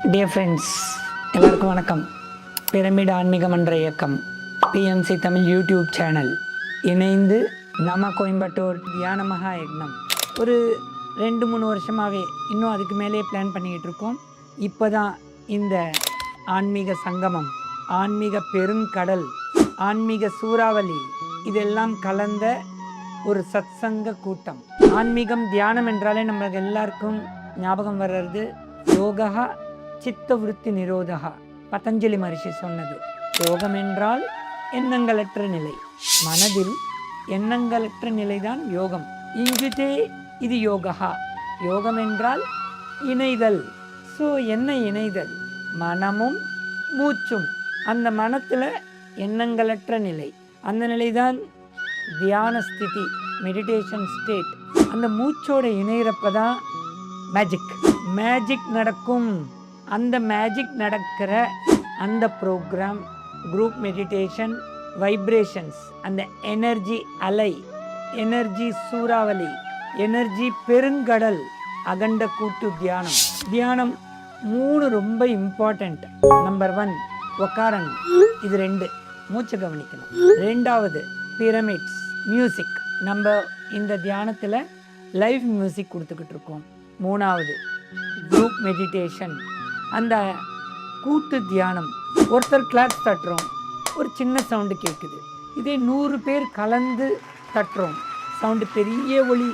Dear friends, எல்லாருக்கும் வணக்கம். Pyramid ஆன்மீக மன்ற இயக்கம் பிஎம்சி தமிழ் யூடியூப் சேனல் இணைந்து நம்ம கோயம்புத்தூர் தியான மகா யக்னம் ஒரு 2-3 வருஷமாகவே இன்னும் அதுக்கு மேலே பிளான் பண்ணிக்கிட்டு இருக்கோம். இப்போ தான் இந்த ஆன்மீக சங்கமம், ஆன்மீக பெருங்கடல், ஆன்மீக சூறாவளி இதெல்லாம் கலந்த ஒரு சத்சங்க கூட்டம். ஆன்மீகம் தியானம் என்றாலே நம்மளுக்கு எல்லாருக்கும் ஞாபகம் வர்றது யோகா சித்த விருத்தி நிரோதகா. பதஞ்சலி மகரிஷி சொன்னது. யோகம் என்றால் எண்ணங்களற்ற நிலை. மனதில் எண்ணங்களற்ற நிலைதான் யோகம். இங்குதே இது யோகா. யோகம் என்றால் இணைதல். ஸோ என்ன இணைதல்? மனமும் மூச்சும். அந்த மனத்தில் எண்ணங்களற்ற நிலை, அந்த நிலைதான் தியான ஸ்திதி, மெடிடேஷன் ஸ்டேட். அந்த மூச்சோட இணைகிறப்ப தான் மேஜிக் நடக்கும். அந்த மேஜிக் நடக்கிற அந்த ப்ரோக்ராம் குரூப் மெடிடேஷன் வைப்ரேஷன்ஸ், அந்த எனர்ஜி அலை, எனர்ஜி சூறாவளி, எனர்ஜி பெருங்கடல், அகண்ட கூட்டு தியானம். தியானம் 3 ரொம்ப இம்பார்ட்டண்ட். நம்பர் 1 உக்காரணும், இது 2 மூச்சு கவனிக்கணும். 2வது பிரமிட்ஸ் மியூசிக். நம்ம இந்த தியானத்தில் லைவ் மியூசிக் கொடுத்துக்கிட்டு இருக்கோம். 3வது குரூப் மெடிடேஷன், அந்த கூட்டு தியானம். ஒருத்தர் கிளாப்ஸ் தட்டுறோம், ஒரு சின்ன சவுண்டு கேட்குது. இதே 100 பேர் கலந்து தட்டுறோம், சவுண்டு பெரிய ஒலி,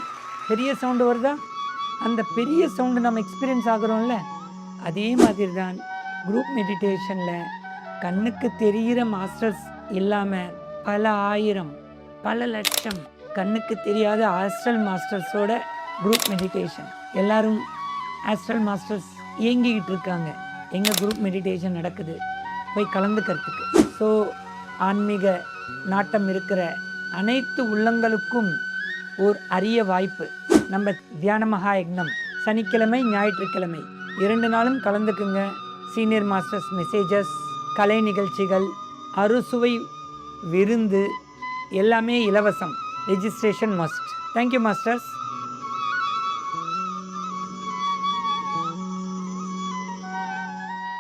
பெரிய சவுண்டு வருதா? அந்த பெரிய சவுண்டு நம்ம எக்ஸ்பீரியன்ஸ் ஆகுறோம்ல, அதே மாதிரி தான் குரூப் மெடிடேஷனில் கண்ணுக்கு தெரிகிற மாஸ்டர்ஸ் இல்லாமல் பல ஆயிரம், பல லட்சம் கண்ணுக்கு தெரியாத ஆஸ்ட்ரல் மாஸ்டர்ஸோட குரூப் மெடிடேஷன். எல்லாரும் ஆஸ்ட்ரல் மாஸ்டர்ஸ் இயங்கிக்கிட்டு இருக்காங்க. எங்கள் குரூப் மெடிடேஷன் நடக்குது, போய் கலந்துக்கிறதுக்கு. ஸோ ஆன்மீக நாட்டம் இருக்கிற அனைத்து உள்ளங்களுக்கும் ஒரு அரிய வாய்ப்பு. நம்ம தியான மகா யக்னம் சனிக்கிழமை ஞாயிற்றுக்கிழமை 2 நாளும் கலந்துக்குங்க. சீனியர் மாஸ்டர்ஸ் மெசேஜஸ், கலை நிகழ்ச்சிகள், அறுசுவை விருந்து எல்லாமே இலவசம். Registration must. Thank you masters.